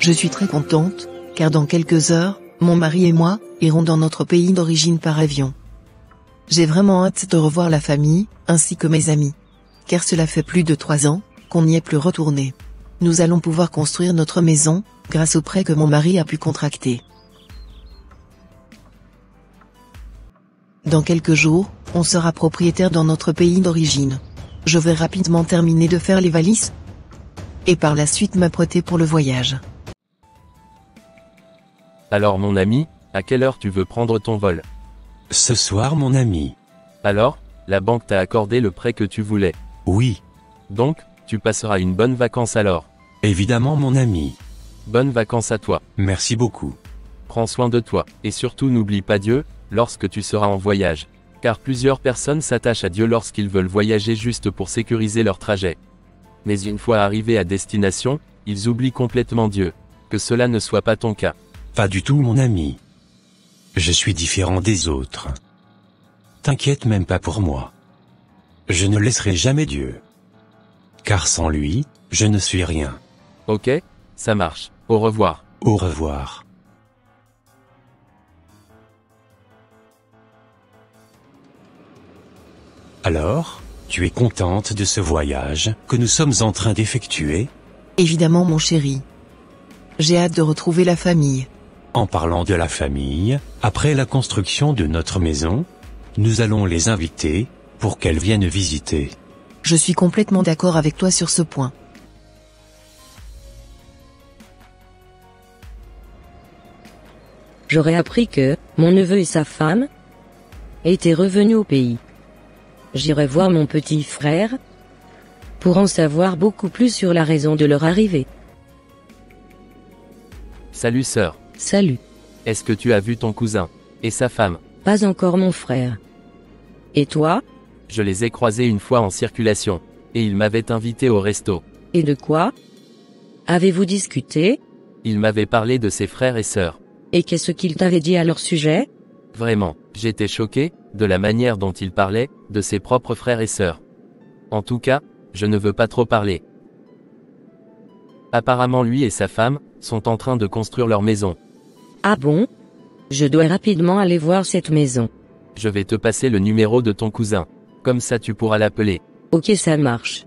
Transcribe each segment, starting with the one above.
Je suis très contente, car dans quelques heures, mon mari et moi, irons dans notre pays d'origine par avion. J'ai vraiment hâte de revoir la famille, ainsi que mes amis. Car cela fait plus de 3 ans, qu'on n'y est plus retourné. Nous allons pouvoir construire notre maison, grâce au prêt que mon mari a pu contracter. Dans quelques jours, on sera propriétaire dans notre pays d'origine. Je vais rapidement terminer de faire les valises, et par la suite m'apprêter pour le voyage. Alors mon ami, à quelle heure tu veux prendre ton vol? Ce soir mon ami. Alors, la banque t'a accordé le prêt que tu voulais. Oui. Donc, tu passeras une bonne vacance alors. Évidemment mon ami. Bonnes vacances à toi. Merci beaucoup. Prends soin de toi, et surtout n'oublie pas Dieu, lorsque tu seras en voyage. Car plusieurs personnes s'attachent à Dieu lorsqu'ils veulent voyager juste pour sécuriser leur trajet. Mais une fois arrivés à destination, ils oublient complètement Dieu. Que cela ne soit pas ton cas. Pas du tout mon ami. Je suis différent des autres. T'inquiète même pas pour moi. Je ne laisserai jamais Dieu. Car sans lui, je ne suis rien. Ok, ça marche. Au revoir. Au revoir. Alors, tu es contente de ce voyage que nous sommes en train d'effectuer? Évidemment mon chéri. J'ai hâte de retrouver la famille. En parlant de la famille, après la construction de notre maison, nous allons les inviter, pour qu'elles viennent visiter. Je suis complètement d'accord avec toi sur ce point. J'aurais appris que mon neveu et sa femme étaient revenus au pays. J'irai voir mon petit frère pour en savoir beaucoup plus sur la raison de leur arrivée. Salut sœur. Salut. Est-ce que tu as vu ton cousin et sa femme? Pas encore mon frère. Et toi? Je les ai croisés une fois en circulation, et ils m'avaient invité au resto. Et de quoi avez-vous discuté? Ils m'avaient parlé de ses frères et sœurs. Et qu'est-ce qu'ils t'avaient dit à leur sujet? Vraiment, j'étais choqué, de la manière dont ils parlaient, de ses propres frères et sœurs. En tout cas, je ne veux pas trop parler. Apparemment lui et sa femme, sont en train de construire leur maison. Ah bon? Je dois rapidement aller voir cette maison. Je vais te passer le numéro de ton cousin. Comme ça tu pourras l'appeler. Ok, ça marche.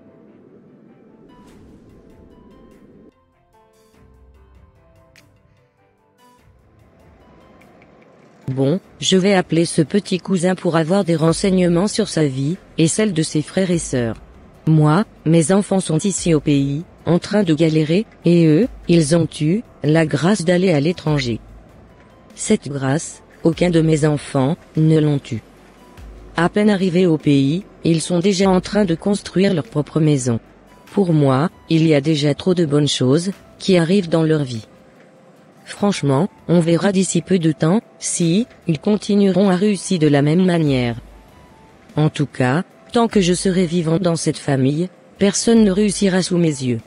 Bon, je vais appeler ce petit cousin pour avoir des renseignements sur sa vie, et celle de ses frères et sœurs. Moi, mes enfants sont ici au pays, en train de galérer, et eux, ils ont eu la grâce d'aller à l'étranger. Cette grâce, aucun de mes enfants ne l'ont eue. À peine arrivés au pays, ils sont déjà en train de construire leur propre maison. Pour moi, il y a déjà trop de bonnes choses qui arrivent dans leur vie. Franchement, on verra d'ici peu de temps si ils continueront à réussir de la même manière. En tout cas, tant que je serai vivant dans cette famille, personne ne réussira sous mes yeux.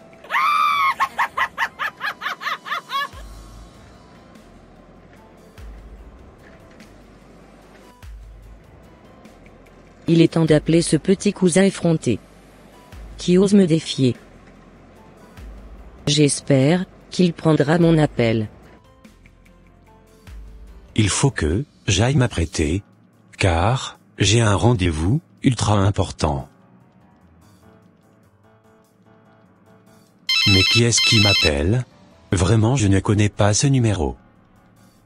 Il est temps d'appeler ce petit cousin effronté qui ose me défier. J'espère qu'il prendra mon appel. Il faut que j'aille m'apprêter, car j'ai un rendez-vous ultra important. Mais qui est-ce qui m'appelle? Vraiment, je ne connais pas ce numéro.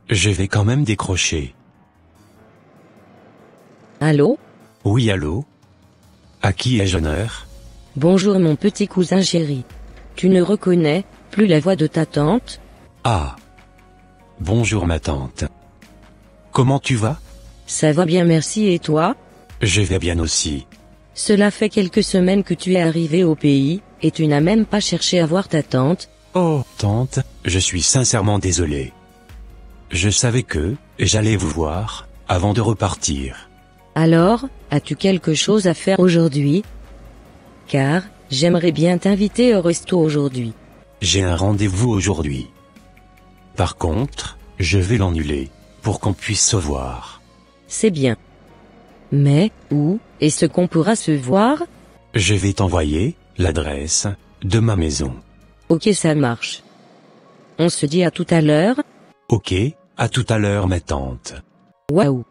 Je vais quand même décrocher. Allô? Oui, allô? À qui ai-je honneur? Bonjour mon petit cousin chéri. Tu ne reconnais plus la voix de ta tante? Ah. Bonjour ma tante. Comment tu vas? Ça va bien merci et toi? Je vais bien aussi. Cela fait quelques semaines que tu es arrivé au pays, et tu n'as même pas cherché à voir ta tante. Oh, tante, je suis sincèrement désolé. Je savais que j'allais vous voir avant de repartir. Alors, as-tu quelque chose à faire aujourd'hui? Car, j'aimerais bien t'inviter au resto aujourd'hui. J'ai un rendez-vous aujourd'hui. Par contre, je vais l'annuler, pour qu'on puisse se voir. C'est bien. Mais, où est-ce qu'on pourra se voir? Je vais t'envoyer l'adresse de ma maison. Ok, ça marche. On se dit à tout à l'heure? Ok, à tout à l'heure ma tante. Waouh!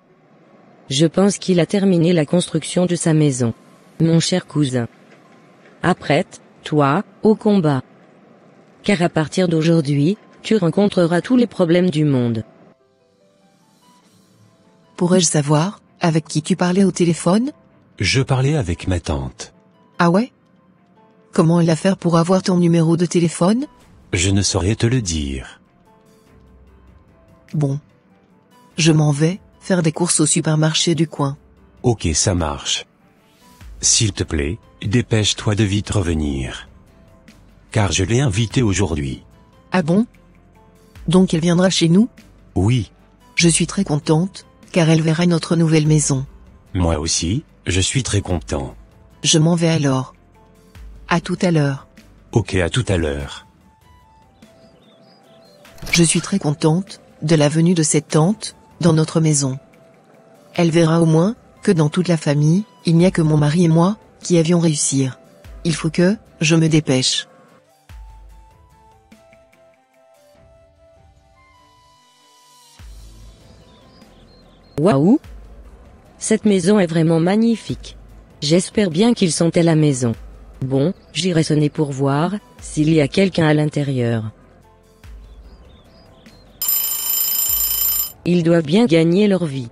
Je pense qu'il a terminé la construction de sa maison. Mon cher cousin. Apprête-toi au combat. Car à partir d'aujourd'hui, tu rencontreras tous les problèmes du monde. Pourrais-je savoir, avec qui tu parlais au téléphone? Je parlais avec ma tante. Ah ouais? Comment elle a fait pour avoir ton numéro de téléphone? Je ne saurais te le dire. Bon. Je m'en vais, faire des courses au supermarché du coin. Ok, ça marche. S'il te plaît, dépêche-toi de vite revenir. Car je l'ai invitée aujourd'hui. Ah bon? Donc elle viendra chez nous? Oui, Je suis très contente, car elle verra notre nouvelle maison. moi aussi, je suis très content. Je m'en vais alors. À tout à l'heure. Ok, à tout à l'heure. Je suis très contente de la venue de cette tante dans notre maison. Elle verra au moins que dans toute la famille, il n'y a que mon mari et moi qui avions réussi. Il faut que je me dépêche. Waouh! Cette maison est vraiment magnifique. J'espère bien qu'ils sont à la maison. Bon, j'irai sonner pour voir s'il y a quelqu'un à l'intérieur. Ils doivent bien gagner leur vie.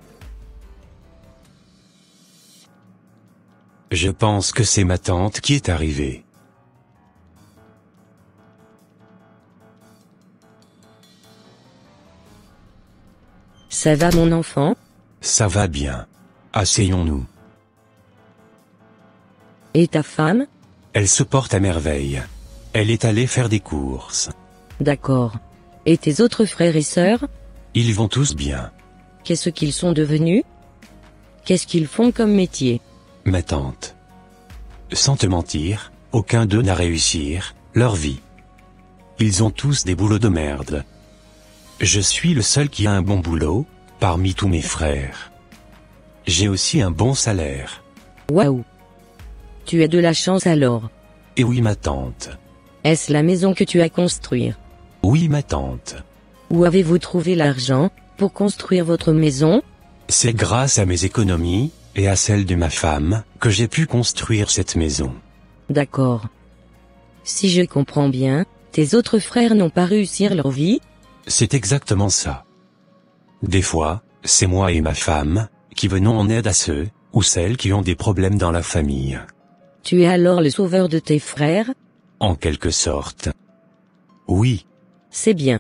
Je pense que c'est ma tante qui est arrivée. Ça va mon enfant? Ça va bien. Asseyons-nous. Et ta femme? Elle se porte à merveille. Elle est allée faire des courses. D'accord. Et tes autres frères et sœurs? Ils vont tous bien. Qu'est-ce qu'ils sont devenus? Qu'est-ce qu'ils font comme métier? Ma tante. Sans te mentir, aucun d'eux n'a réussi leur vie. Ils ont tous des boulots de merde. Je suis le seul qui a un bon boulot, parmi tous mes frères. J'ai aussi un bon salaire. Waouh! Tu as de la chance alors. Et oui ma tante. Est-ce la maison que tu as construire? Oui ma tante. Où avez-vous trouvé l'argent pour construire votre maison? C'est grâce à mes économies, et à celles de ma femme, que j'ai pu construire cette maison. D'accord. Si je comprends bien, tes autres frères n'ont pas réussi leur vie? C'est exactement ça. Des fois, c'est moi et ma femme, qui venons en aide à ceux, ou celles qui ont des problèmes dans la famille. Tu es alors le sauveur de tes frères? En quelque sorte. Oui. C'est bien.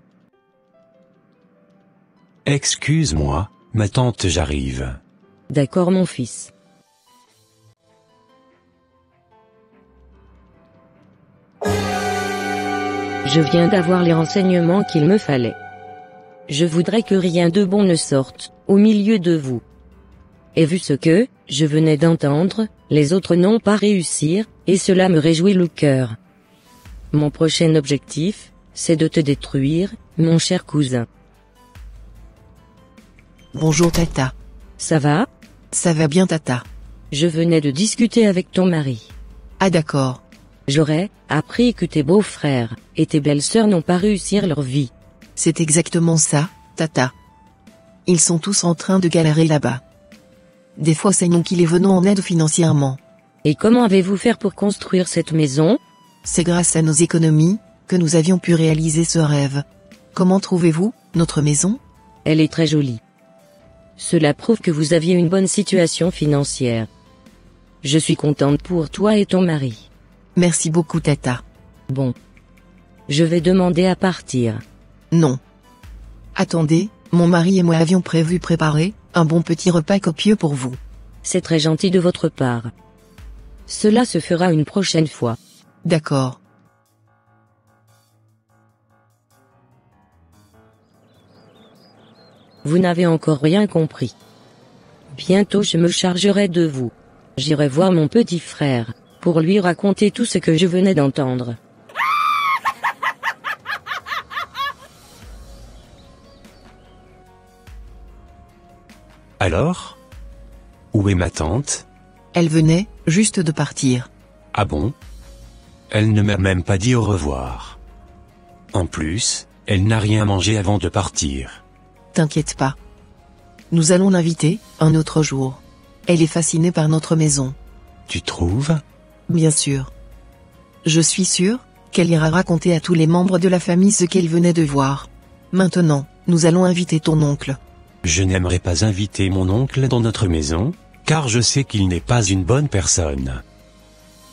Excuse-moi, ma tante, j'arrive. D'accord mon fils. Je viens d'avoir les renseignements qu'il me fallait. Je voudrais que rien de bon ne sorte, au milieu de vous. Et vu ce que, je venais d'entendre, les autres n'ont pas réussi, et cela me réjouit le cœur. Mon prochain objectif, c'est de te détruire, mon cher cousin. Bonjour Tata. Ça va? Ça va bien Tata. Je venais de discuter avec ton mari. Ah d'accord. J'aurais appris que tes beaux-frères et tes belles-sœurs n'ont pas réussi leur vie. C'est exactement ça, Tata. Ils sont tous en train de galérer là-bas. Des fois c'est nous qui les venons en aide financièrement. Et comment avez-vous fait pour construire cette maison? C'est grâce à nos économies que nous avions pu réaliser ce rêve. Comment trouvez-vous notre maison? Elle est très jolie. Cela prouve que vous aviez une bonne situation financière. Je suis contente pour toi et ton mari. Merci beaucoup Tata. Bon. Je vais demander à partir. Non. Attendez, mon mari et moi avions prévu préparer un bon petit repas copieux pour vous. C'est très gentil de votre part. Cela se fera une prochaine fois. D'accord. Vous n'avez encore rien compris. Bientôt je me chargerai de vous. J'irai voir mon petit frère, pour lui raconter tout ce que je venais d'entendre. Alors? Où est ma tante? Elle venait juste de partir. Ah bon? Elle ne m'a même pas dit au revoir. En plus, Elle n'a rien mangé avant de partir. T'inquiète pas. Nous allons l'inviter, un autre jour. Elle est fascinée par notre maison. Tu trouves? Bien sûr. Je suis sûr qu'elle ira raconter à tous les membres de la famille ce qu'elle venait de voir. Maintenant, nous allons inviter ton oncle. Je n'aimerais pas inviter mon oncle dans notre maison, car je sais qu'il n'est pas une bonne personne.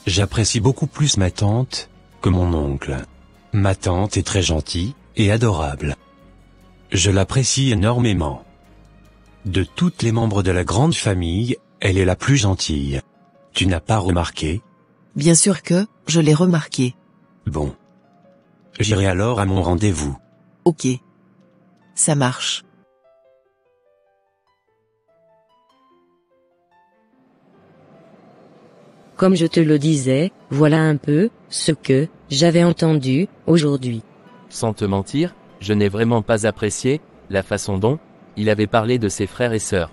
J'apprécie beaucoup plus ma tante que mon oncle. Ma tante est très gentille et adorable. Je l'apprécie énormément. De toutes les membres de la grande famille, elle est la plus gentille. Tu n'as pas remarqué? Bien sûr que, je l'ai remarqué. Bon. J'irai alors à mon rendez-vous. Ok. Ça marche. Comme je te le disais, voilà un peu ce que j'avais entendu aujourd'hui. Sans te mentir, je n'ai vraiment pas apprécié la façon dont il avait parlé de ses frères et sœurs.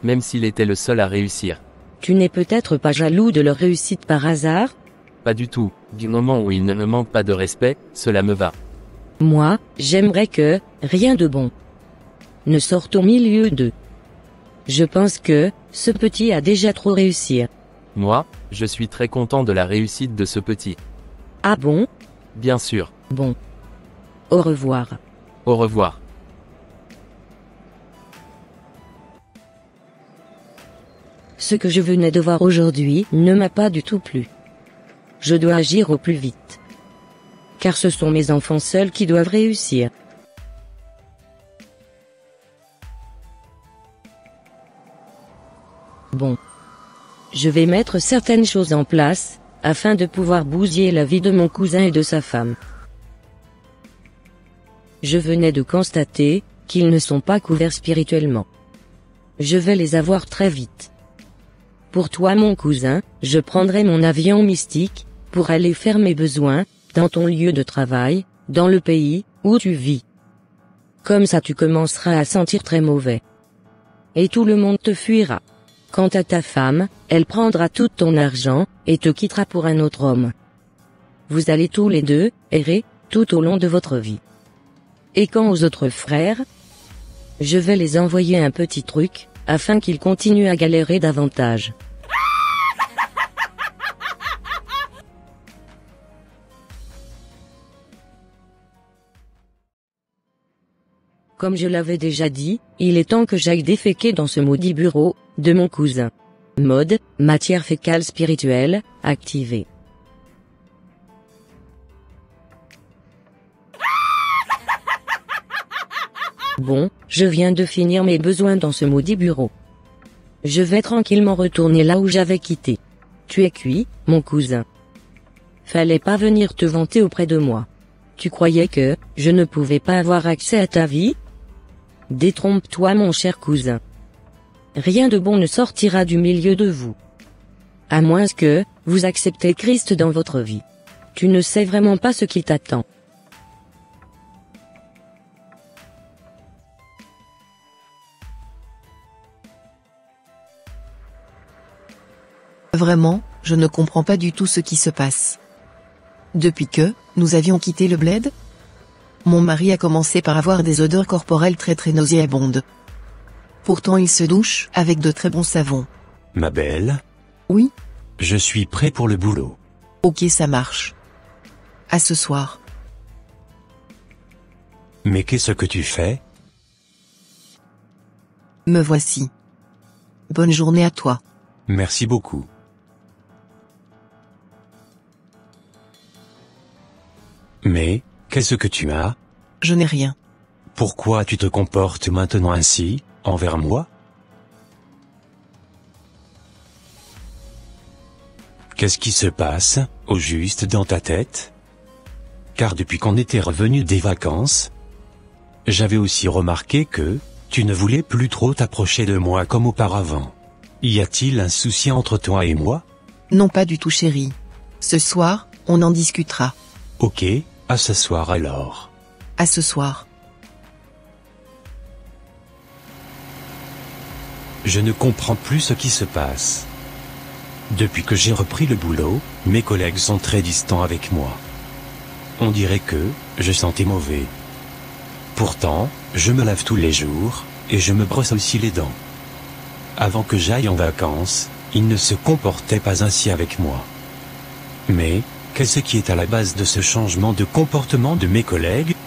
Même s'il était le seul à réussir. Tu n'es peut-être pas jaloux de leur réussite par hasard? Pas du tout, du moment où il ne me manque pas de respect, cela me va. Moi, j'aimerais que rien de bon ne sorte au milieu d'eux. Je pense que ce petit a déjà trop réussi. Moi, je suis très content de la réussite de ce petit. Ah bon? Bien sûr. Bon. Au revoir. Au revoir. Ce que je venais de voir aujourd'hui ne m'a pas du tout plu. Je dois agir au plus vite. Car ce sont mes enfants seuls qui doivent réussir. Bon. Je vais mettre certaines choses en place, afin de pouvoir bousiller la vie de mon cousin et de sa femme. Je venais de constater qu'ils ne sont pas couverts spirituellement. Je vais les avoir très vite. Pour toi mon cousin, je prendrai mon avion mystique, pour aller faire mes besoins, dans ton lieu de travail, dans le pays, où tu vis. Comme ça tu commenceras à sentir très mauvais. Et tout le monde te fuira. Quant à ta femme, elle prendra tout ton argent, et te quittera pour un autre homme. Vous allez tous les deux, errer, tout au long de votre vie. Et quant aux autres frères, je vais les envoyer un petit truc, afin qu'ils continuent à galérer davantage. Comme je l'avais déjà dit, il est temps que j'aille déféquer dans ce maudit bureau de mon cousin. Mode, matière fécale spirituelle, activée. Bon, je viens de finir mes besoins dans ce maudit bureau. Je vais tranquillement retourner là où j'avais quitté. Tu es cuit, mon cousin. Fallait pas venir te vanter auprès de moi. Tu croyais que je ne pouvais pas avoir accès à ta vie? Détrompe-toi mon cher cousin. Rien de bon ne sortira du milieu de vous. À moins que vous acceptez Christ dans votre vie. Tu ne sais vraiment pas ce qui t'attend. Vraiment, je ne comprends pas du tout ce qui se passe. Depuis que nous avions quitté le bled, mon mari a commencé par avoir des odeurs corporelles très nauséabondes. Pourtant il se douche avec de très bons savons. Ma belle? Oui? Je suis prêt pour le boulot. Ok, ça marche. À ce soir. Mais qu'est-ce que tu fais? Me voici. Bonne journée à toi. Merci beaucoup. Mais, qu'est-ce que tu as? Je n'ai rien. Pourquoi tu te comportes maintenant ainsi, envers moi? Qu'est-ce qui se passe, au juste dans ta tête? Car depuis qu'on était revenu des vacances, j'avais aussi remarqué que, tu ne voulais plus trop t'approcher de moi comme auparavant. Y a-t-il un souci entre toi et moi? Non, pas du tout chérie. Ce soir, on en discutera. Ok, à ce soir alors. À ce soir. Je ne comprends plus ce qui se passe. Depuis que j'ai repris le boulot, mes collègues sont très distants avec moi. On dirait que je sentais mauvais. Pourtant, je me lave tous les jours, et je me brosse aussi les dents. Avant que j'aille en vacances, il ne se comportait pas ainsi avec moi. Mais, qu'est-ce qui est à la base de ce changement de comportement de mes collègues ?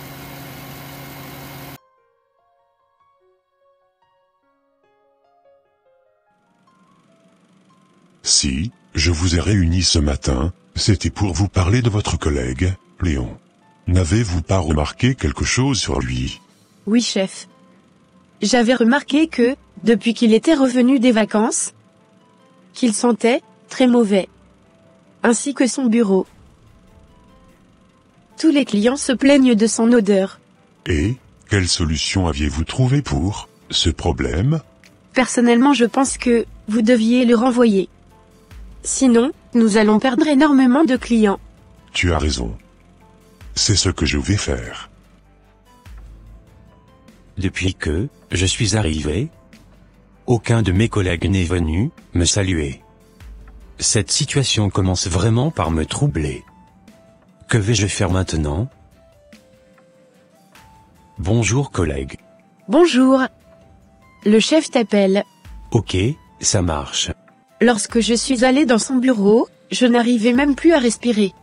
Si, je vous ai réunis ce matin, c'était pour vous parler de votre collègue, Léon. N'avez-vous pas remarqué quelque chose sur lui ? Oui, chef. J'avais remarqué que, depuis qu'il était revenu des vacances, qu'il sentait très mauvais. Ainsi que son bureau. Tous les clients se plaignent de son odeur. Et, quelle solution aviez-vous trouvé pour ce problème ? Personnellement, je pense que vous deviez le renvoyer. Sinon, nous allons perdre énormément de clients. Tu as raison. C'est ce que je vais faire. Depuis que je suis arrivé, aucun de mes collègues n'est venu me saluer. Cette situation commence vraiment par me troubler. Que vais-je faire maintenant ? Bonjour collègue. Bonjour. Le chef t'appelle. Ok, ça marche. Lorsque je suis allé dans son bureau, je n'arrivais même plus à respirer.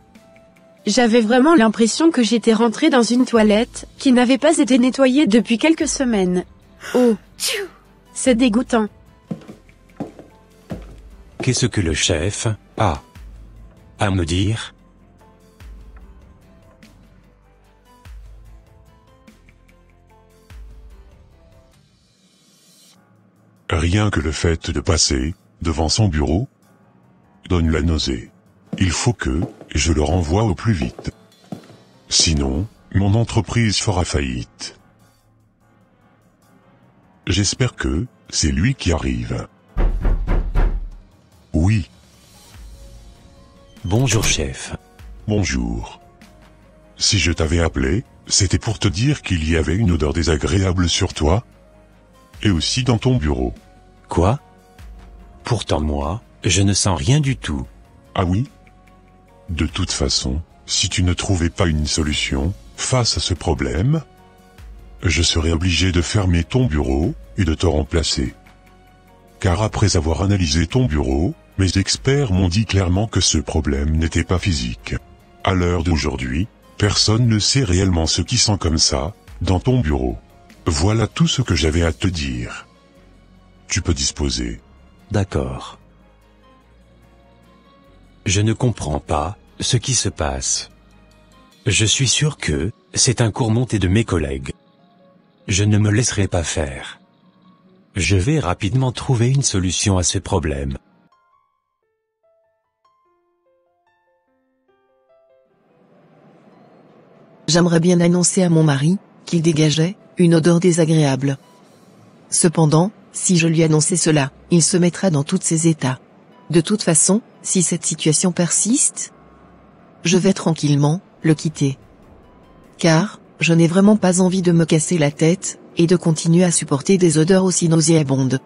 J'avais vraiment l'impression que j'étais rentré dans une toilette qui n'avait pas été nettoyée depuis quelques semaines. Oh, c'est dégoûtant. Qu'est-ce que le chef a à me dire ? Rien que le fait de passer devant son bureau donne la nausée. Il faut que je le renvoie au plus vite. Sinon, mon entreprise fera faillite. J'espère que c'est lui qui arrive. Oui. Bonjour chef. Bonjour. Si je t'avais appelé, c'était pour te dire qu'il y avait une odeur désagréable sur toi, et aussi dans ton bureau. Quoi ? Pourtant moi, je ne sens rien du tout. Ah oui ? De toute façon, si tu ne trouvais pas une solution face à ce problème, je serais obligé de fermer ton bureau et de te remplacer. Car après avoir analysé ton bureau, mes experts m'ont dit clairement que ce problème n'était pas physique. À l'heure d'aujourd'hui, personne ne sait réellement ce qui sent comme ça, dans ton bureau. Voilà tout ce que j'avais à te dire. Tu peux disposer. D'accord. Je ne comprends pas ce qui se passe. Je suis sûr que c'est un cours monté de mes collègues. Je ne me laisserai pas faire. Je vais rapidement trouver une solution à ce problème. J'aimerais bien annoncer à mon mari qu'il dégageait une odeur désagréable. Cependant, si je lui annonçais cela, il se mettra dans tous ses états. De toute façon, si cette situation persiste, je vais tranquillement le quitter. Car, je n'ai vraiment pas envie de me casser la tête, et de continuer à supporter des odeurs aussi nauséabondes.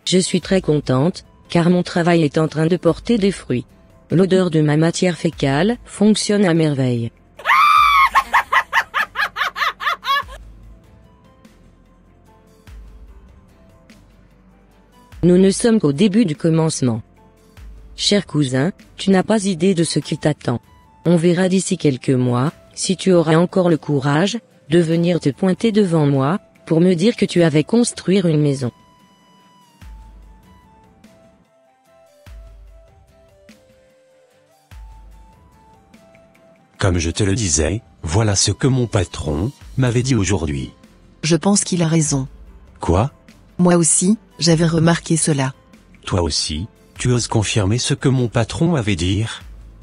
Je suis très contente, car mon travail est en train de porter des fruits. L'odeur de ma matière fécale fonctionne à merveille. Nous ne sommes qu'au début du commencement. Cher cousin, tu n'as pas idée de ce qui t'attend. On verra d'ici quelques mois, si tu auras encore le courage de venir te pointer devant moi, pour me dire que tu avais construire une maison. Comme je te le disais, voilà ce que mon patron m'avait dit aujourd'hui. Je pense qu'il a raison. Quoi ? Moi aussi, j'avais remarqué cela. Toi aussi, tu oses confirmer ce que mon patron avait dit ?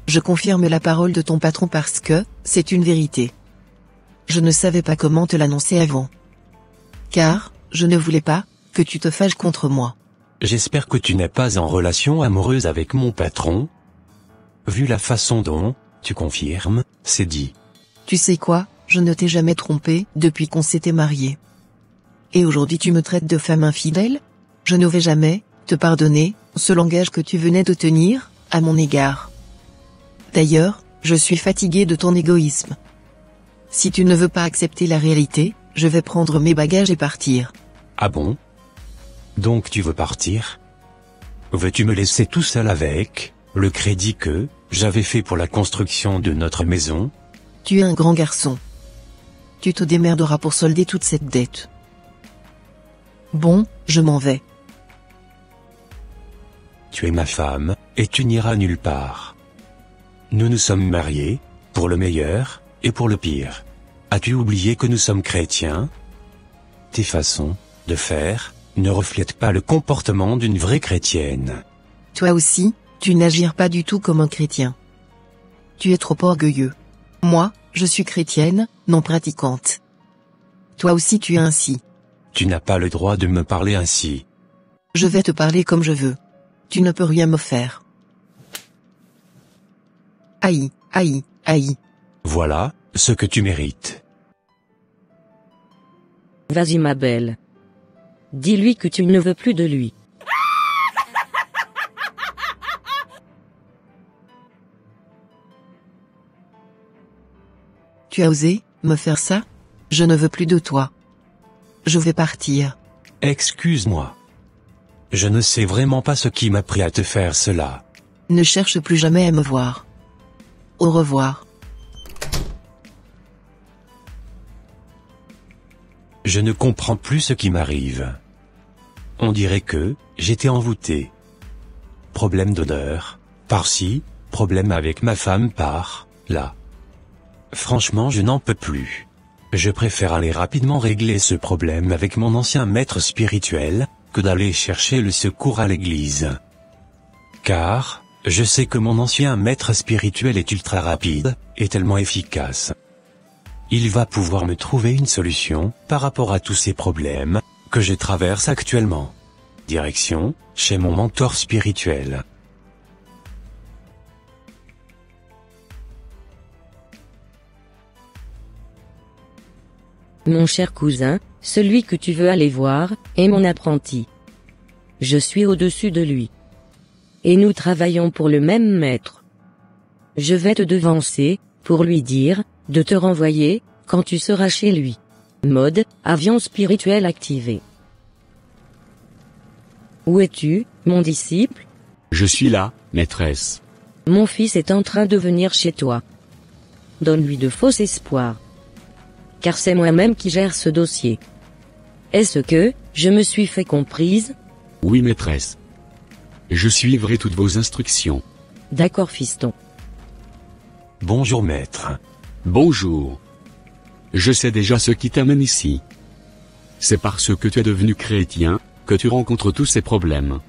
Je confirme la parole de ton patron parce que, c'est une vérité. Je ne savais pas comment te l'annoncer avant. Car, je ne voulais pas que tu te fâches contre moi. J'espère que tu n'es pas en relation amoureuse avec mon patron. Vu la façon dont tu confirmes, c'est dit. Tu sais quoi, je ne t'ai jamais trompé depuis qu'on s'était mariés. Et aujourd'hui tu me traites de femme infidèle ? Je ne vais jamais te pardonner ce langage que tu venais de tenir à mon égard. D'ailleurs, je suis fatigué de ton égoïsme. Si tu ne veux pas accepter la réalité, je vais prendre mes bagages et partir. Ah bon? Donc tu veux partir? Veux-tu me laisser tout seul avec le crédit que j'avais fait pour la construction de notre maison? Tu es un grand garçon. Tu te démerderas pour solder toute cette dette. Bon, je m'en vais. Tu es ma femme, et tu n'iras nulle part. Nous nous sommes mariés, pour le meilleur, et pour le pire. As-tu oublié que nous sommes chrétiens? Tes façons de faire ne reflètent pas le comportement d'une vraie chrétienne. Toi aussi, tu n'agis pas du tout comme un chrétien. Tu es trop orgueilleux. Moi, je suis chrétienne, non pratiquante. Toi aussi tu es ainsi. Tu n'as pas le droit de me parler ainsi. Je vais te parler comme je veux. Tu ne peux rien me faire. Aïe, aïe, aïe. Voilà ce que tu mérites. Vas-y ma belle. Dis-lui que tu ne veux plus de lui. Tu as osé me faire ça? Je ne veux plus de toi. Je vais partir. Excuse-moi. Je ne sais vraiment pas ce qui m'a pris à te faire cela. Ne cherche plus jamais à me voir. Au revoir. Je ne comprends plus ce qui m'arrive. On dirait que j'étais envoûté. Problème d'odeur, par-ci, problème avec ma femme par-là. Franchement, je n'en peux plus. Je préfère aller rapidement régler ce problème avec mon ancien maître spirituel, que d'aller chercher le secours à l'église. Car, je sais que mon ancien maître spirituel est ultra rapide, et tellement efficace. Il va pouvoir me trouver une solution, par rapport à tous ces problèmes, que je traverse actuellement. Direction, chez mon mentor spirituel. Mon cher cousin, celui que tu veux aller voir, est mon apprenti. Je suis au-dessus de lui. Et nous travaillons pour le même maître. Je vais te devancer, pour lui dire, de te renvoyer, quand tu seras chez lui. Mode, avion spirituel activé. Où es-tu, mon disciple? Je suis là, maîtresse. Mon fils est en train de venir chez toi. Donne-lui de faux espoirs. Car c'est moi-même qui gère ce dossier. Est-ce que, je me suis fait comprise? Oui, maîtresse. Je suivrai toutes vos instructions. D'accord, fiston. Bonjour maître. Bonjour. Je sais déjà ce qui t'amène ici. C'est parce que tu es devenu chrétien, que tu rencontres tous ces problèmes.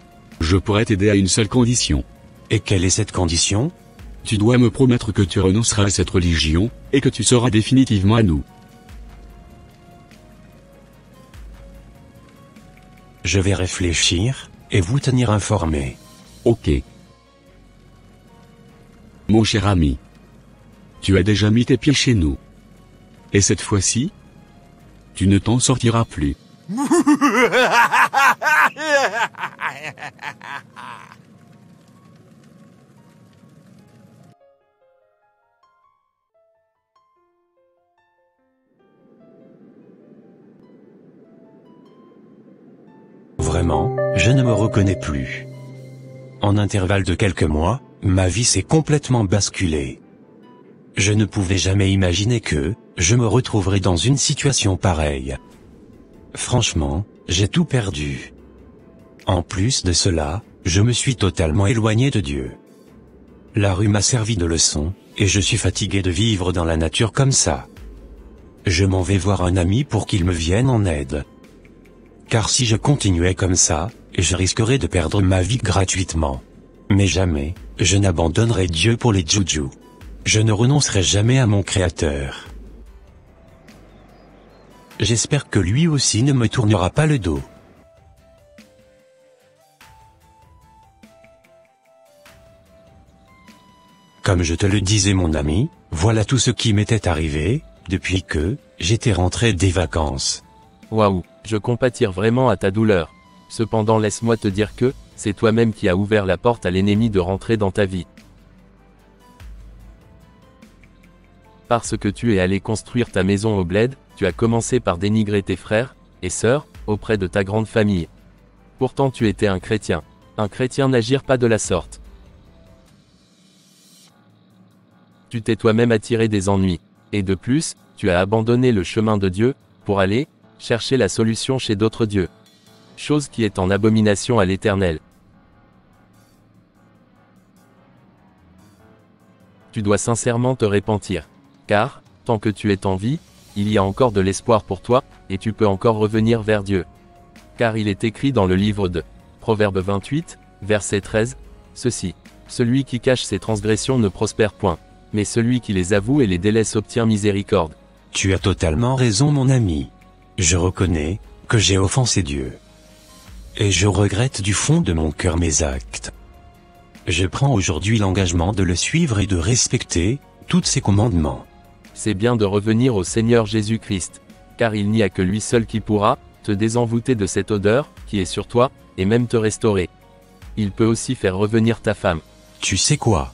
Je pourrais t'aider à une seule condition. Et quelle est cette condition? Tu dois me promettre que tu renonceras à cette religion, et que tu seras définitivement à nous. Je vais réfléchir, et vous tenir informé. Ok. Mon cher ami. Tu as déjà mis tes pieds chez nous. Et cette fois-ci, tu ne t'en sortiras plus. Vraiment, je ne me reconnais plus. En intervalle de quelques mois, ma vie s'est complètement basculée. Je ne pouvais jamais imaginer que je me retrouverais dans une situation pareille. Franchement, j'ai tout perdu. En plus de cela, je me suis totalement éloigné de Dieu. La rue m'a servi de leçon, et je suis fatigué de vivre dans la nature comme ça. Je m'en vais voir un ami pour qu'il me vienne en aide. Car si je continuais comme ça, je risquerais de perdre ma vie gratuitement. Mais jamais, je n'abandonnerai Dieu pour les Juju. Je ne renoncerai jamais à mon Créateur. J'espère que lui aussi ne me tournera pas le dos. Comme je te le disais mon ami, voilà tout ce qui m'était arrivé, depuis que j'étais rentré des vacances. Waouh, je compatir vraiment à ta douleur. Cependant laisse-moi te dire que, c'est toi-même qui as ouvert la porte à l'ennemi de rentrer dans ta vie. Parce que tu es allé construire ta maison au bled, tu as commencé par dénigrer tes frères et sœurs auprès de ta grande famille. Pourtant tu étais un chrétien. Un chrétien n'agit pas de la sorte. Tu t'es toi-même attiré des ennuis. Et de plus, tu as abandonné le chemin de Dieu, pour aller chercher la solution chez d'autres dieux. Chose qui est en abomination à l'Éternel. Tu dois sincèrement te repentir. Car, tant que tu es en vie, il y a encore de l'espoir pour toi, et tu peux encore revenir vers Dieu. Car il est écrit dans le livre de Proverbe 28, verset 13, ceci. Celui qui cache ses transgressions ne prospère point, mais celui qui les avoue et les délaisse obtient miséricorde. Tu as totalement raison mon ami. Je reconnais que j'ai offensé Dieu. Et je regrette du fond de mon cœur mes actes. Je prends aujourd'hui l'engagement de le suivre et de respecter tous ses commandements. C'est bien de revenir au Seigneur Jésus-Christ, car il n'y a que lui seul qui pourra te désenvoûter de cette odeur qui est sur toi, et même te restaurer. Il peut aussi faire revenir ta femme. Tu sais quoi?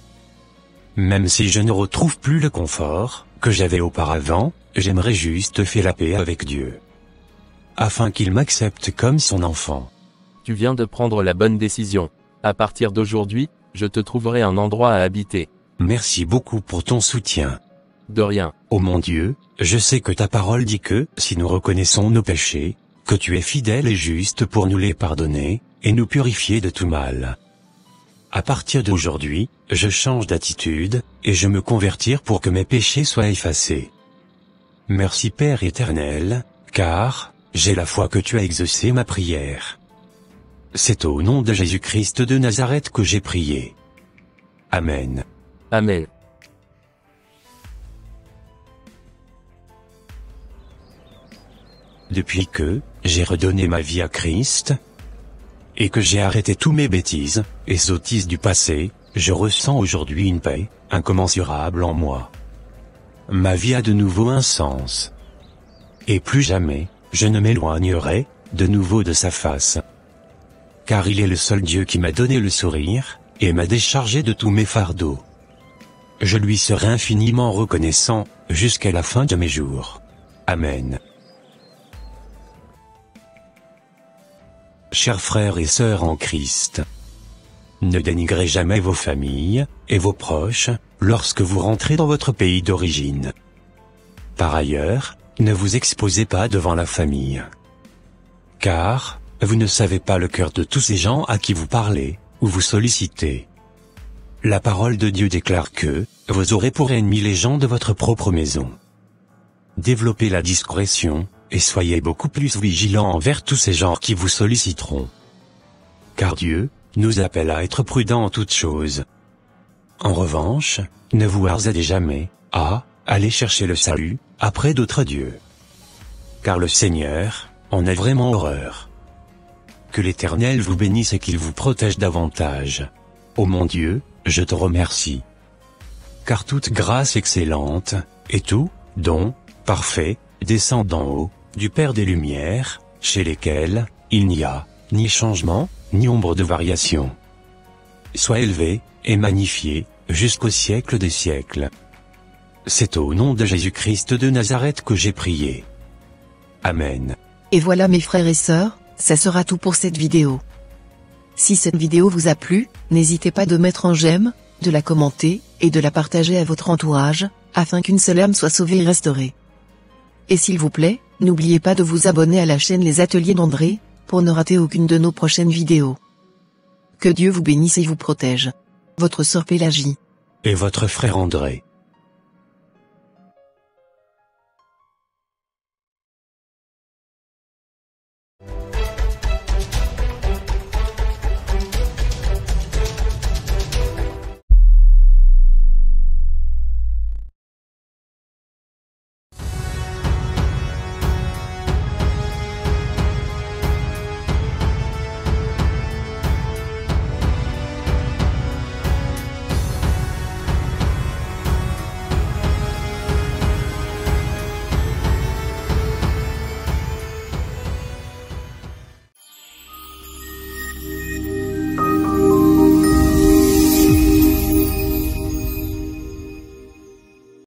Même si je ne retrouve plus le confort que j'avais auparavant, j'aimerais juste faire la paix avec Dieu, afin qu'il m'accepte comme son enfant. Tu viens de prendre la bonne décision. À partir d'aujourd'hui, je te trouverai un endroit à habiter. Merci beaucoup pour ton soutien. De rien. Ô mon Dieu, je sais que ta parole dit que, si nous reconnaissons nos péchés, que tu es fidèle et juste pour nous les pardonner, et nous purifier de tout mal. À partir d'aujourd'hui, je change d'attitude, et je me convertir pour que mes péchés soient effacés. Merci Père éternel, car, j'ai la foi que tu as exaucé ma prière. C'est au nom de Jésus-Christ de Nazareth que j'ai prié. Amen. Amen. Depuis que j'ai redonné ma vie à Christ, et que j'ai arrêté tous mes bêtises et sottises du passé, je ressens aujourd'hui une paix incommensurable en moi. Ma vie a de nouveau un sens. Et plus jamais, je ne m'éloignerai de nouveau de sa face. Car il est le seul Dieu qui m'a donné le sourire, et m'a déchargé de tous mes fardeaux. Je lui serai infiniment reconnaissant, jusqu'à la fin de mes jours. Amen. Chers frères et sœurs en Christ, ne dénigrez jamais vos familles et vos proches lorsque vous rentrez dans votre pays d'origine. Par ailleurs, ne vous exposez pas devant la famille. Car, vous ne savez pas le cœur de tous ces gens à qui vous parlez, ou vous sollicitez. La parole de Dieu déclare que, vous aurez pour ennemis les gens de votre propre maison. Développez la discrétion, et soyez beaucoup plus vigilants envers tous ces gens qui vous solliciteront. Car Dieu nous appelle à être prudents en toutes choses. En revanche, ne vous hasardez jamais à aller chercher le salut après d'autres dieux. Car le Seigneur en a vraiment horreur. Que l'Éternel vous bénisse et qu'il vous protège davantage. Ô mon Dieu, je te remercie. Car toute grâce excellente, et tout don parfait, descend d'en haut, du Père des Lumières, chez lesquels il n'y a ni changement, ni ombre de variation. Sois élevé et magnifié jusqu'au siècle des siècles. C'est au nom de Jésus-Christ de Nazareth que j'ai prié. Amen. Et voilà mes frères et sœurs, ça sera tout pour cette vidéo. Si cette vidéo vous a plu, n'hésitez pas de mettre un j'aime, de la commenter, et de la partager à votre entourage, afin qu'une seule âme soit sauvée et restaurée. Et s'il vous plaît, n'oubliez pas de vous abonner à la chaîne Les Ateliers d'André, pour ne rater aucune de nos prochaines vidéos. Que Dieu vous bénisse et vous protège. Votre sœur Pélagie. Et votre frère André.